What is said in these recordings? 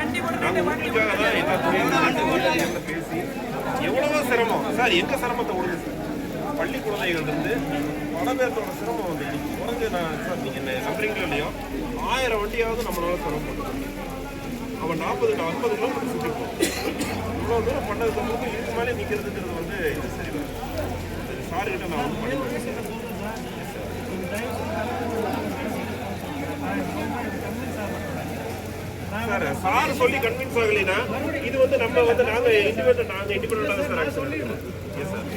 உங்களுக்காக தான் என்ன பேசி எவ்வளவோ சிரமம் சார். எங்க சிரமத்தை விடுது சார். பள்ளி குழந்தைகள் இருந்து பல பேர்த்தோட சிரமம் வந்து இன்னைக்கு குறைஞ்ச நான் சார் நீங்கள் என்ன நம்புறீங்களோ இல்லையோ 1000 வண்டியாவது நம்மளால சிரமம் பண்ணுறோம். அவன் 40-50 கிலோமீட்டர் சுற்றி போகும். இவ்வளோ தூரம் பண்ணதுக்கு அப்புறம் இதுக்கு மேலே நிற்கிறதுங்கிறது வந்து இது சரி தான். சார்கிட்ட நான் வந்து பண்ணி சார் சார் சொல்லி கன்வின்ஸ் ஆகலைன்னா இது வந்து நம்ம வந்து நாங்கள் இண்டிபெண்டாக சார் ஆக்சுவல் எஸ் சார்.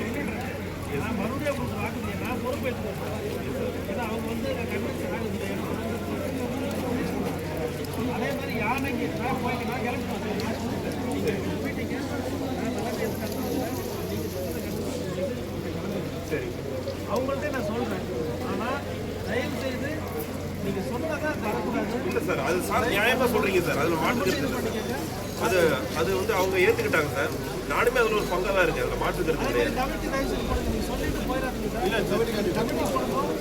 அதே மாதிரி யானைக்கு சரி அவங்கள்ட்ட நான் சொல்றேன். ஆனா தயவு செய்து நீங்க சொன்னதான் தரக்கூடாது. இல்லை சார், அது சார் நியாயமாக சொல்கிறீங்க சார். அதில் மாற்றுக்கிறது அது வந்து அவங்க ஏற்றுக்கிட்டாங்க சார். நானுமே அதில் ஒரு பங்காக தான் இருக்குது. அதில் மாற்றுக்கிறது கிடையாது. கமிட்டி தயவு செய்து போடுங்க. நீங்க சொல்லிட்டு போயிடாதீங்க. இல்லை கமிட்டி போடணும்.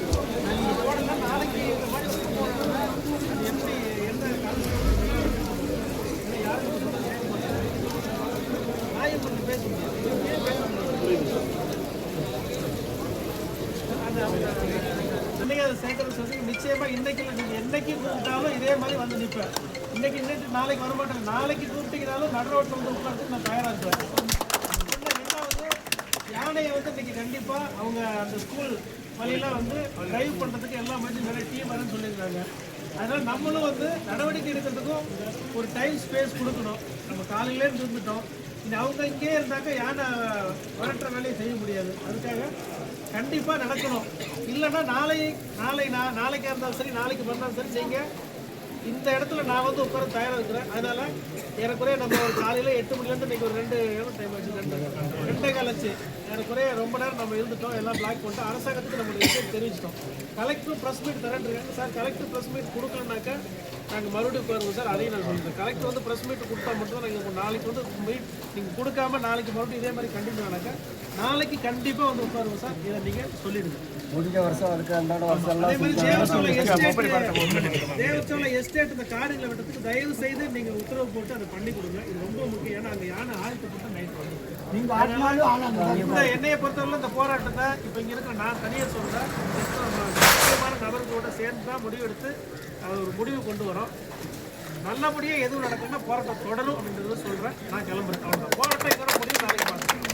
நீங்க போடல நாளைக்கு இந்த மாதிரி போடணும்னா அது எப்படி எந்த யாருக்கு நியாயம் பண்ணி பேச இன்னைக்கு அதை சேர்க்கறது சொல்லி நிச்சயமா இன்னைக்கு நீங்க என்னைக்கு கூப்பிட்டாலும் இதே மாதிரி வந்து நிற்பேன். இன்னைக்கு நாளைக்கு வரமாட்டேன். நாளைக்கு கூப்பிட்டீங்கனாலும் நடுரோட்டில் வந்து உட்காந்து நான் தயாராக இருப்பேன். ரெண்டாவது யானையை வந்து இன்னைக்கு கண்டிப்பா அவங்க அந்த ஸ்கூல் வழியெல்லாம் வந்து டிரைவ் பண்றதுக்கு எல்லா மாதிரி நிறைய டீம் வரும்னு சொல்லியிருக்காங்க. அதனால நம்மளும் வந்து நடவடிக்கை எடுக்கிறதுக்கும் ஒரு டைம் ஸ்பேஸ் கொடுக்கணும். நம்ம காலையிலே இருந்துட்டோம். அவங்க இங்கே இருந்தாக்க யானை வரட்டுற வேலையை செய்ய முடியாது. அதுக்காக கண்டிப்பா நடக்கணும். இல்லைன்னா நாளைக்கா இருந்தாலும் சரி, நாளைக்கு பண்ணாலும் சரி செய்யுங்க. இந்த இடத்துல நான் வந்து உட்கார தயாராக இருக்கிறேன். அதனால ஏறக்குறைய நம்ம ஒரு காலையில் 8 மணிலேருந்து இன்னைக்கு ஒரு 2 டைம் ஆச்சு 2:15 ஆச்சு. ஏறக்குறைய ரொம்ப நேரம் நம்ம இருந்துட்டோம். எல்லாம் பிளாக் பண்ணிட்டு அரசாங்கத்துக்கு நம்மளுடைய விஷயம் தெரிவிச்சிட்டோம். கலெக்டர் ப்ரெஸ் மீட் தரேன்ருக்காங்க சார். கலெக்டர் ப்ரெஸ் மீட் கொடுக்கணுன்னாக்கா நாங்கள் மறுபடியும் போயிருவோம் சார். அதையும் நான் சொல்லிட்டேன். கலெக்டர் வந்து ப்ரெஸ் மீட் கொடுத்தா மட்டும் நாங்கள் நாளைக்கு வந்து மீட் நீங்கள் கொடுக்காம நாளைக்கு மறுபடியும் இதே மாதிரி கண்டினியூ ஆனாக்கா நாளைக்கு கண்டிப்பாக வந்து உட்காருவோம் சார். இதை நீங்கள் சொல்லிடுங்க. முடிஞ்ச வருஷம் அதுக்கு அன்றாட வருஷம் அதே மாதிரி தேவச்சோலை எஸ்டேட் இந்த காடுகளை விட்டதுக்கு தயவு செய்து நீங்கள் உத்தரவு போட்டு அதை பண்ணி கொடுங்க. இது ரொம்ப முக்கியம். ஏன்னா அந்த யானை ஆழ்த்தப்பட்ட நைட் இந்த என்னையை பொறுத்தவரை இந்த போராட்டத்தை இப்போ இங்கே இருக்கிற நான் தனியாக சொல்கிறேன். முக்கியமான நபர்களோட சேர்ந்து தான் முடிவெடுத்து ஒரு முடிவு கொண்டு வரோம். நல்லபடியாக எதுவும் நடக்குன்னா போராட்டம் தொடரும் அப்படின்றத சொல்கிறேன். நான் கிளம்புறேன். அவ்வளோதான். போராட்டம் இதோட முடிவு நாளைக்கு பார்த்துக்கிறேன்.